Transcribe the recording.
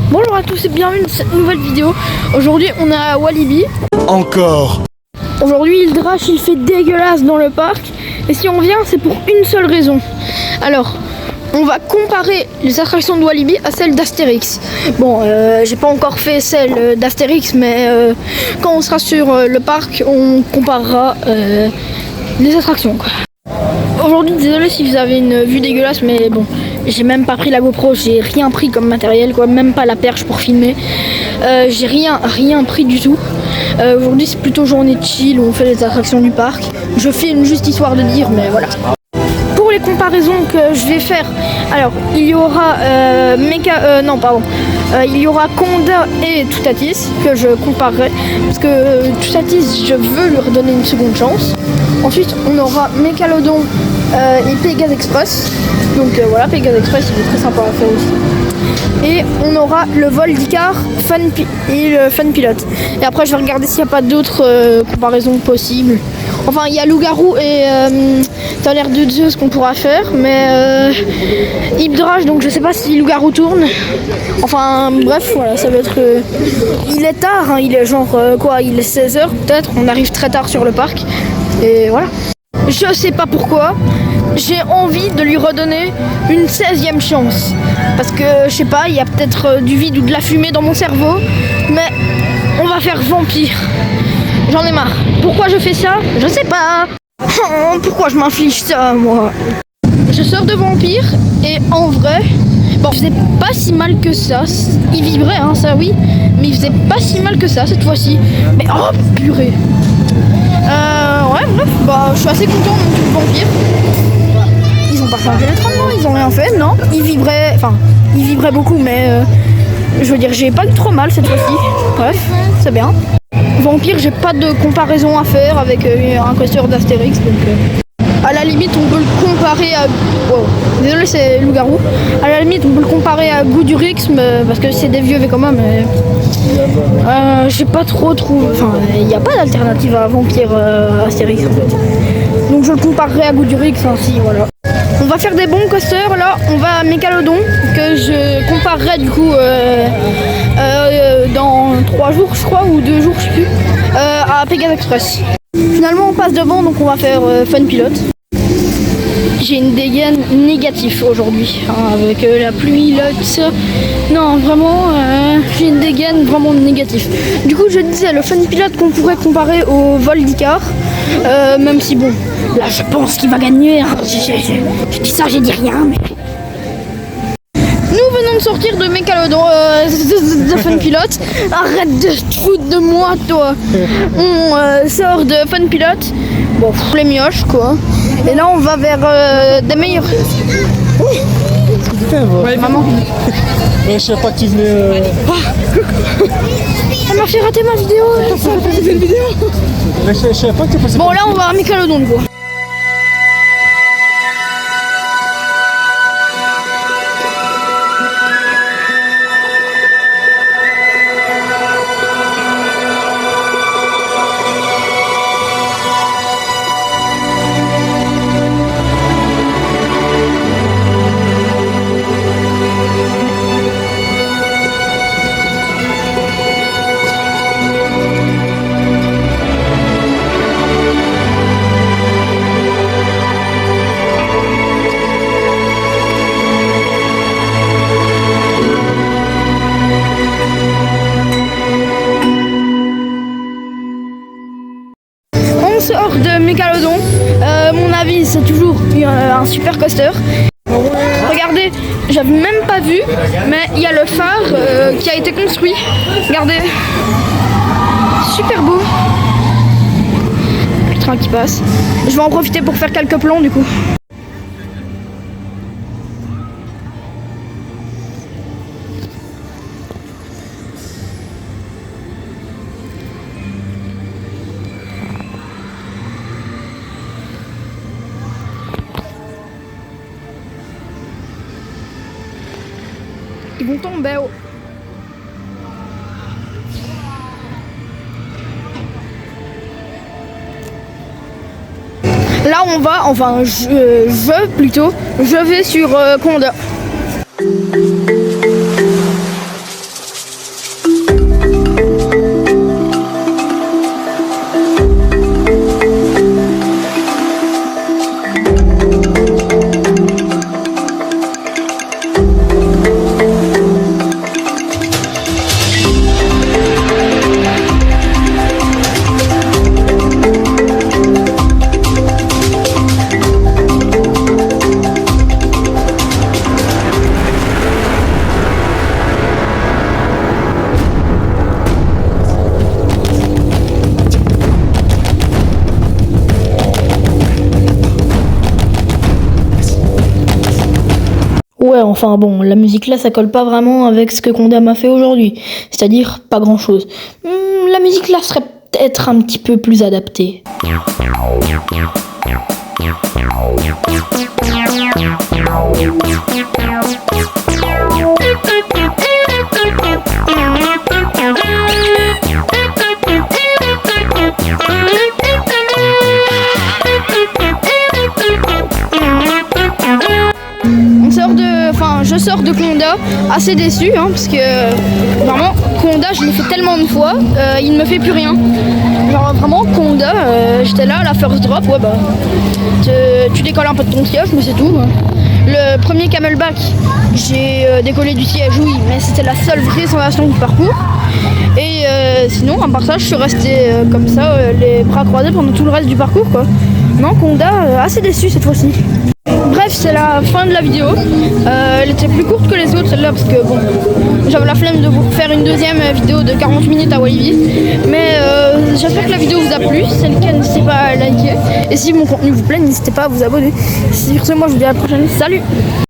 Bonjour à tous et bienvenue dans cette nouvelle vidéo. Aujourd'hui on est à Walibi. Encore. Aujourd'hui Hildrache il fait dégueulasse dans le parc. Et si on vient c'est pour une seule raison. Alors on va comparer les attractions de Walibi à celles d'Astérix. Bon j'ai pas encore fait celle d'Astérix mais quand on sera sur le parc on comparera les attractions quoi. Aujourd'hui désolé si vous avez une vue dégueulasse mais bon. J'ai même pas pris la GoPro, j'ai rien pris comme matériel, quoi, même pas la perche pour filmer. J'ai rien pris du tout. Aujourd'hui c'est plutôt journée chill où on fait les attractions du parc. Je filme juste histoire de dire, mais voilà. Pour les comparaisons que je vais faire, alors il y aura il y aura Conda et Toutatis que je comparerai parce que Toutatis je veux lui redonner une seconde chance. Ensuite on aura Mégalodon et Pégase Express. Donc voilà, Pégase Express il est très sympa à faire aussi. Et on aura le vol d'Icar et le Fun Pilote. Et après je vais regarder s'il n'y a pas d'autres comparaisons possibles. Enfin il y a Loup-Garou et ça a l'air de Zeus qu'on pourra faire. Mais Hildrache donc je sais pas si Loup-Garou tourne. Enfin bref voilà ça va être... il est tard, hein, il est genre il est 16h peut-être. On arrive très tard sur le parc. Et voilà. Je sais pas pourquoi, j'ai envie de lui redonner une 16e chance. Parce que, je sais pas, il y a peut-être du vide ou de la fumée dans mon cerveau. Mais on va faire Vampire. J'en ai marre. Pourquoi je fais ça? Je sais pas. Pourquoi je m'inflige ça, moi? Je sors de Vampire et en vrai, bon, il faisait pas si mal que ça. Il vibrait, hein, ça oui. Mais il faisait pas si mal que ça cette fois-ci. Mais oh, purée. Ouais, bref, bah je suis assez content de mon truc Vampire. Ils ont pas changé les tremblements, ils ont rien fait, non. Il vibrait beaucoup, mais je veux dire, j'ai pas eu trop mal cette fois-ci. Bref, c'est bien. Vampire, j'ai pas de comparaison à faire avec un coaster d'Astérix, donc à la limite, on peut le comparer à... Wow. Désolé, c'est Loup-Garou. À la limite, on peut le comparer à Goudurix, parce que c'est des vieux Vekoma, mais... j'ai pas trop trouvé... Enfin, il n'y a pas d'alternative à Vampire Astérix, en fait. Donc je le comparerai à Goudurix, ainsi, voilà. On va faire des bons coasters, là. On va à Mégalodon, que je comparerai, du coup, dans 3 jours, je crois, ou 2 jours, je sais plus, à Pégase Express. Finalement on passe devant donc on va faire Fun Pilote. J'ai une dégaine négative aujourd'hui hein, avec la pluie, l'autre. Non vraiment j'ai une dégaine vraiment négative. Du coup je disais le Fun Pilote qu'on pourrait comparer au vol d'Icar. Même si bon là je pense qu'il va gagner hein. Je dis ça, j'ai dit rien mais... Nous venons de sortir de Mégalodon, de Fun Pilote. Arrête de te foutre de moi, toi. On sort de Fun Pilote. Bon, les mioches, quoi. Et là, on va vers des meilleurs. Ouais, maman. Mais je sais pas que tu venais. Elle m'a fait rater ma vidéo. Mais je sais pas que tu passais. Bon, là, on va à Mégalodon, quoi. Sort de Mégalodon, mon avis c'est toujours un super coaster. Regardez, j'avais même pas vu, mais il y a le phare qui a été construit. Regardez, super beau. Le train qui passe. Je vais en profiter pour faire quelques plans du coup. Ils vont tomber. Oh. Là on va, enfin je vais sur Conda. enfin bon, la musique là, ça colle pas vraiment avec ce que Conda m'a fait aujourd'hui. C'est-à-dire pas grand-chose. La musique là serait peut-être un petit peu plus adaptée. Je sors de Conda assez déçu, parce que vraiment Conda je l'ai fait tellement de fois, il ne me fait plus rien. Genre vraiment Conda, j'étais là à la first drop, ouais bah tu décolles un peu de ton siège mais c'est tout. Le premier camelback, j'ai décollé du siège, oui, mais c'était la seule vraie sensation du parcours. Et sinon, à part ça, je suis resté comme ça, les bras croisés pendant tout le reste du parcours, quoi. Non, Conda, assez déçu cette fois-ci. Bref, c'est la fin de la vidéo. Elle était plus courte que les autres, celle-là, parce que bon, j'avais la flemme de vous faire une deuxième vidéo de 40 minutes à Walibi. Mais j'espère que la vidéo vous a plu. Si c'est le cas, n'hésitez pas à liker. Et si mon contenu vous plaît, n'hésitez pas à vous abonner. Sur ce, moi je vous dis à la prochaine. Salut!